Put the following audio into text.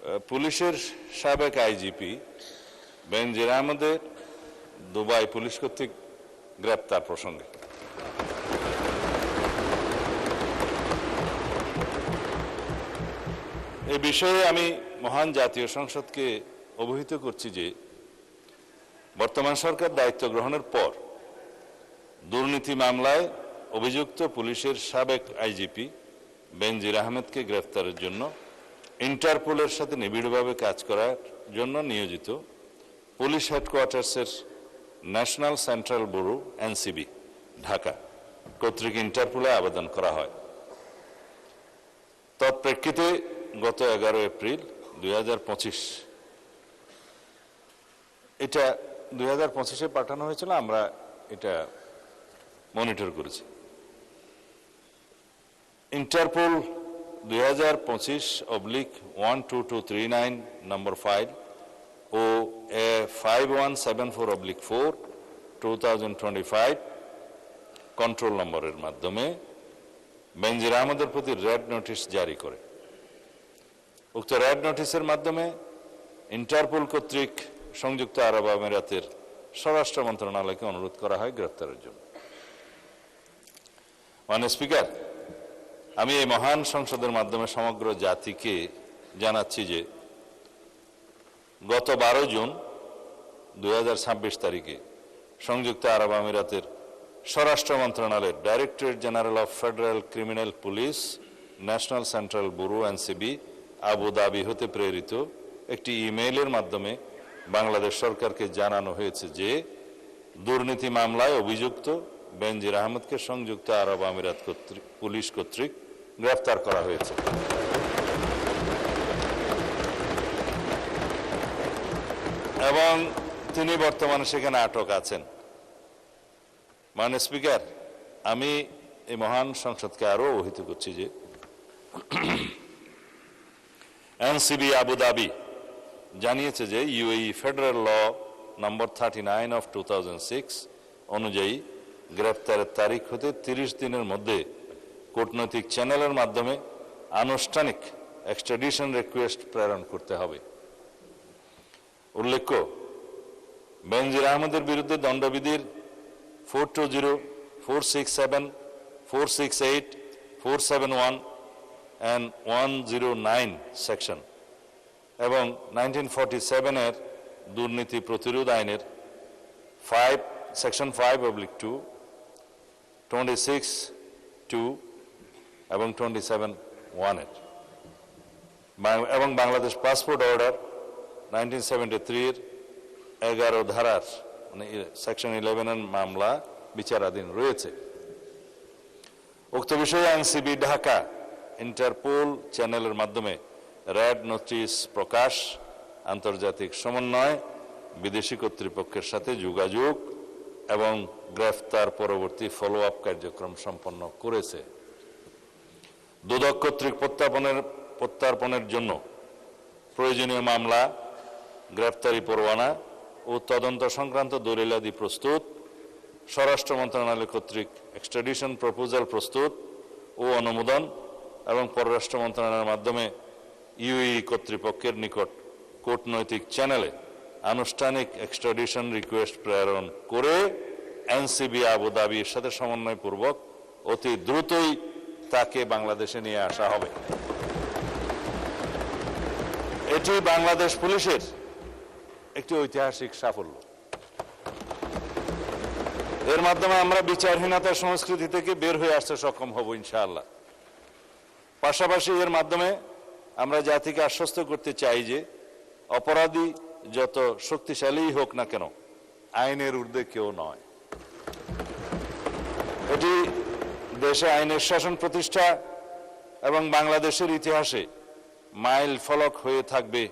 পুলিশের সাবেক আইজিপি বেনজির আহমেদের দুবাই পুলিশ কর্তৃক গ্রেপ্তার প্রসঙ্গে এ বিষয়ে আমি মহান জাতীয় সংসদকে অবহিত করছি যে বর্তমান সরকার দায়িত্ব গ্রহণের পর দুর্নীতি মামলায় অভিযুক্ত পুলিশের সাবেক আইজিপি বেনজির আহমেদকে গ্রেফতারের জন্য ইন্টারপোলের সাথে নিবিড়ভাবে কাজ করার জন্য নিয়োজিত পুলিশ হেডকোয়ার্টার্সের national central bureau NCB Dhaka কর্তৃক ইন্টারপোলে আবেদন করা হয়। তৎপ্রেক্ষিতে গত 11 এপ্রিল 2025 এটা 2025-এ পাঠানো হয়েছিল, আমরা এটা মনিটর করেছি। ইন্টারপোল 2025/12239 নম্বর ফাইল ও 5174/4 2025 কন্ট্রোল নম্বরের মাধ্যমে বেনজির আহমেদের প্রতি রেড নোটিশ জারি করে। উক্ত রেড নোটিশের মাধ্যমে ইন্টারপোল কর্তৃক সংযুক্ত আরব আমিরাতের স্বরাষ্ট্র মন্ত্রণালয়কে অনুরোধ করা হয় গ্রেফতারের জন্য। মাননীয় স্পিকার, আমি এই মহান সংসদের মাধ্যমে সমগ্র জাতিকে জানাচ্ছি যে গত 12 জুন 2026 তারিখে সংযুক্ত আরব আমিরাতের স্বরাষ্ট্র মন্ত্রণালয়ের directorate general of federal criminal police national central bureau NCB Abu Dhabi হতে প্রেরিত একটি ইমেইলের মাধ্যমে বাংলাদেশ সরকারকে জানানো হয়েছে যে দুর্নীতি মামলায় অভিযুক্ত বেনজির আহমেদকে সংযুক্ত আরব আমিরাত পুলিশ কর্তৃক গ্রেফতার করা হয়েছে এবং তিনি বর্তমানে সেখানে আটক আছেন। মাননীয় স্পিকার, আমি এই মহান সংসদকে আরো অবহিত করছি যে এনসিবি আবু ধাবি জানিয়েছে যে UAE federal law number 39 of 2006 অনুযায়ী গ্রেফতারের তারিখ হতে 30 দিনের মধ্যে কূটনৈতিক চ্যানেলের মাধ্যমে আনুষ্ঠানিক এক্সট্রাডিশন রিকোয়েস্ট প্রেরণ করতে হবে। উল্লেখ্য, বেনজির আহমেদের বিরুদ্ধে দণ্ডবিধির 420, 467, 468, 471 and 109 সেকশন এবং 1947 এর দুর্নীতি প্রতিরোধ আইনের সেকশন 5/2, 26(2) এবং 27(1) এবং বাংলাদেশ পাসপোর্ট অর্ডার 1973 এর 11 ধারার মানে সেকশন 11 এর মামলা বিচারাধীন রয়েছে। উক্ত বিষয়ে এনসিবি ঢাকা ইন্টারপোল চ্যানেলের মাধ্যমে রেড নোটিশ প্রকাশ, আন্তর্জাতিক সমন্বয়, বিদেশি কর্তৃপক্ষের সাথে যোগাযোগ এবং গ্রেফতার পরবর্তী ফলো আপ কার্যক্রম সম্পন্ন করেছে। দুদক কর্তৃক প্রত্যার্পণের জন্য প্রয়োজনীয় মামলা, গ্রেফতারি পরোয়ানা ও তদন্ত সংক্রান্ত দলিলাদি প্রস্তুত, স্বরাষ্ট্র মন্ত্রণালয় কর্তৃক এক্সট্রাডিশন প্রপোজাল প্রস্তুত ও অনুমোদন এবং পররাষ্ট্র মন্ত্রণালয়ের মাধ্যমে ইউএই কর্তৃপক্ষের নিকট কূটনৈতিক চ্যানেলে আনুষ্ঠানিক এক্সট্রাডিশন রিকোয়েস্ট প্রেরণ করে এনসিবি আবু ধাবির সাথে সমন্বয়পূর্বক অতি দ্রুতই তাকে বাংলাদেশে নিয়ে আসা হবে। এটি বাংলাদেশ পুলিশের একটি ঐতিহাসিক সাফল্য। এর মাধ্যমে আমরা বিচারহীনতার সংস্কৃতি থেকে বের হয়ে আসতে সক্ষম হব ইনশাআল্লাহ। পাশাপাশি এর মাধ্যমে আমরা জাতিকে আশ্বস্ত করতে চাই যে অপরাধী যত শক্তিশালী হোক না কেন আইনের ঊর্ধ্বে কেউ নয়। এটি দেশে আইনের শাসন প্রতিষ্ঠা এবং বাংলাদেশের ইতিহাসে মাইল ফলক হয়ে থাকবে